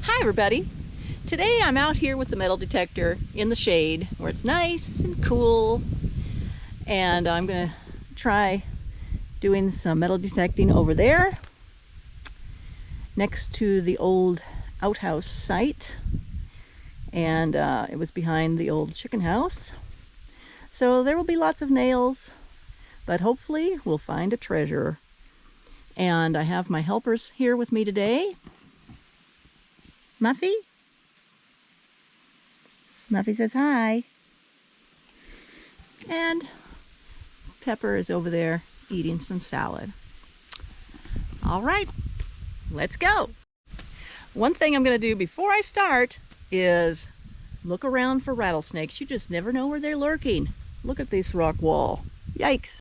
Hi everybody! Today I'm out here with the metal detector in the shade where it's nice and cool, and I'm gonna try doing some metal detecting over there next to the old outhouse site, and it was behind the old chicken house, so there will be lots of nails, but hopefully we'll find a treasure. And I have my helpers here with me today. Muffy? Muffy says hi. And Pepper is over there eating some salad. All right, let's go. One thing I'm going to do before I start is look around for rattlesnakes. You just never know where they're lurking. Look at this rock wall. Yikes.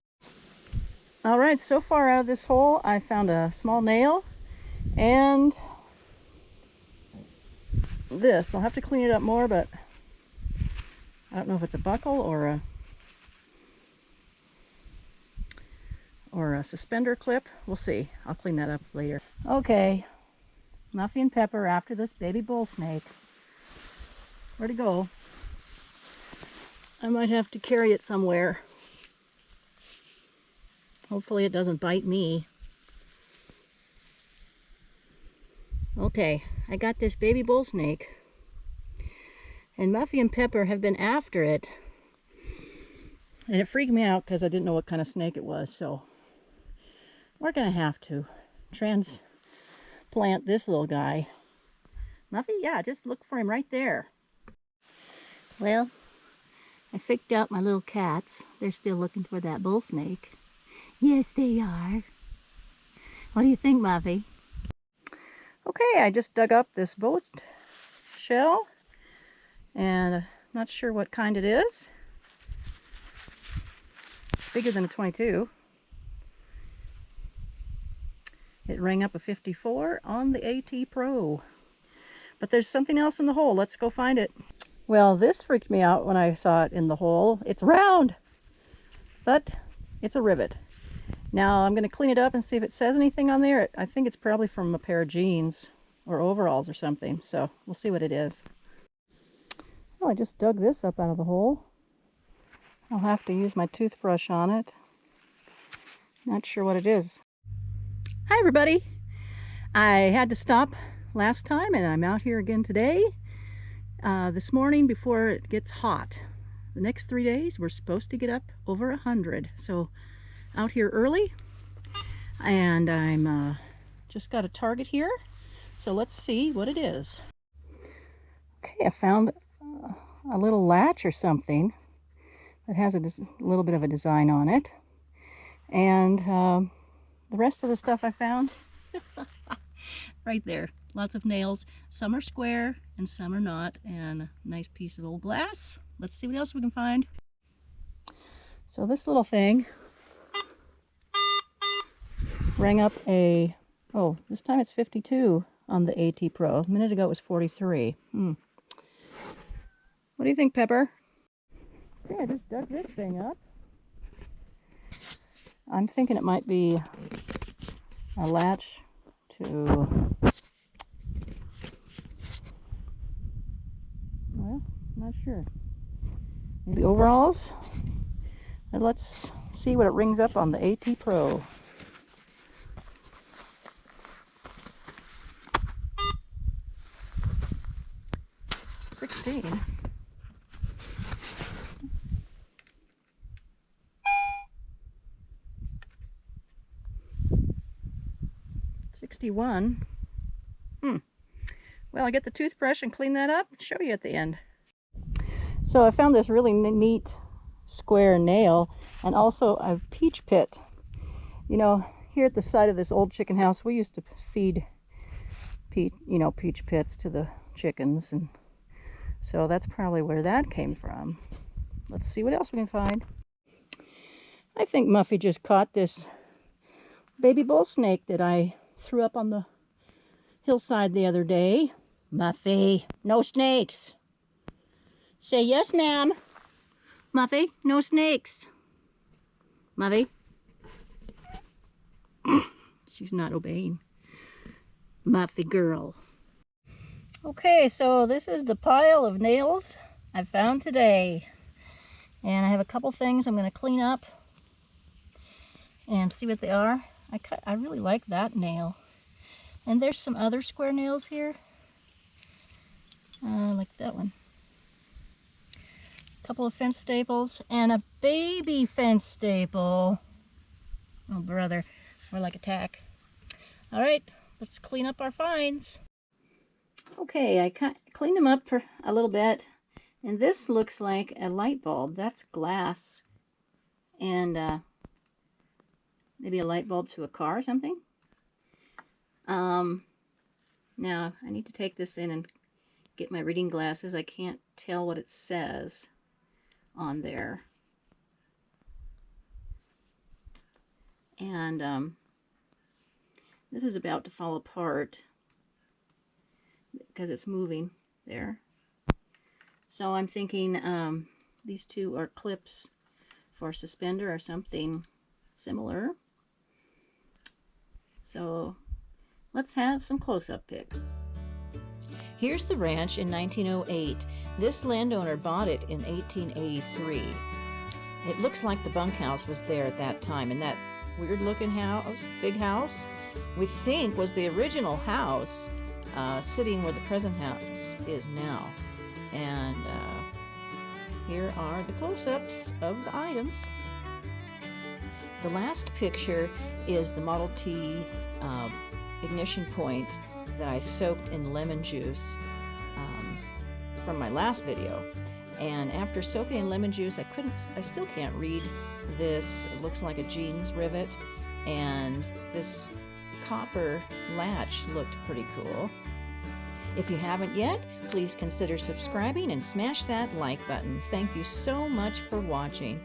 All right, so far out of this hole, I found a small nail and this. I'll have to clean it up more, but I don't know if it's a buckle or a suspender clip. We'll see. I'll clean that up later. Okay, Muffy and Pepper after this baby bull snake. Where'd it go? I might have to carry it somewhere. Hopefully it doesn't bite me. Okay, I got this baby bull snake. And Muffy and Pepper have been after it. And it freaked me out because I didn't know what kind of snake it was, so we're gonna have to transplant this little guy. Muffy, yeah, just look for him right there. Well, I freaked out my little cats. They're still looking for that bull snake. Yes, they are. What do you think, Muffy? Okay, I just dug up this boat shell, and not sure what kind it is. It's bigger than a 22. It rang up a 54 on the AT Pro. But there's something else in the hole. Let's go find it. Well, this freaked me out when I saw it in the hole. It's round, but it's a rivet. Now I'm going to clean it up and see if it says anything on there. I think it's probably from a pair of jeans or overalls or something, so we'll see what it is. Well, I just dug this up out of the hole. I'll have to use my toothbrush on it. Not sure what it is. Hi everybody! I had to stop last time and I'm out here again today. This morning before it gets hot. The next 3 days we're supposed to get up over 100. So out here early, and I'm just got a target here. So let's see what it is. Okay, I found a little latch or something that has a little bit of a design on it. And the rest of the stuff I found right there. Lots of nails. Some are square and some are not. And a nice piece of old glass. Let's see what else we can find. So this little thing rang up a, oh, this time it's 52 on the AT Pro. A minute ago it was 43. What do you think, Pepper? Okay, I just dug this thing up. I'm thinking it might be a latch to, well, not sure. Maybe overalls? And let's see what it rings up on the AT Pro. $16. 61. Well, I get the toothbrush and clean that up and show you at the end. So I found this really neat square nail and also a peach pit. You know, here at the side of this old chicken house, we used to feed peach pits to the chickens, and so that's probably where that came from. Let's see what else we can find. I think Muffy just caught this baby bull snake that I threw up on the hillside the other day. Muffy, no snakes. Say yes, ma'am. Muffy, no snakes. Muffy. She's not obeying. Muffy girl. Okay, so this is the pile of nails I found today. And I have a couple things I'm going to clean up and see what they are. I really like that nail. And there's some other square nails here. Like that one. A couple of fence staples and a baby fence staple. Oh, brother. More like a tack. All right, let's clean up our finds. Okay, I cleaned them up for a little bit. And this looks like a light bulb. That's glass. And maybe a light bulb to a car or something. Now, I need to take this in and get my reading glasses. I can't tell what it says on there. And this is about to fall apart because it's moving there. So I'm thinking these two are clips for a suspender or something similar. So let's have some close-up pics. Here's the ranch in 1908. This landowner bought it in 1883. It looks like the bunkhouse was there at that time, and that weird-looking house, big house, we think was the original house sitting where the present house is now. And here are the close-ups of the items. The last picture is the Model T ignition point that I soaked in lemon juice from my last video. And after soaking in lemon juice, I still can't read this. It looks like a jeans rivet, and this copper latch looked pretty cool. If you haven't yet, please consider subscribing and smash that like button. Thank you so much for watching.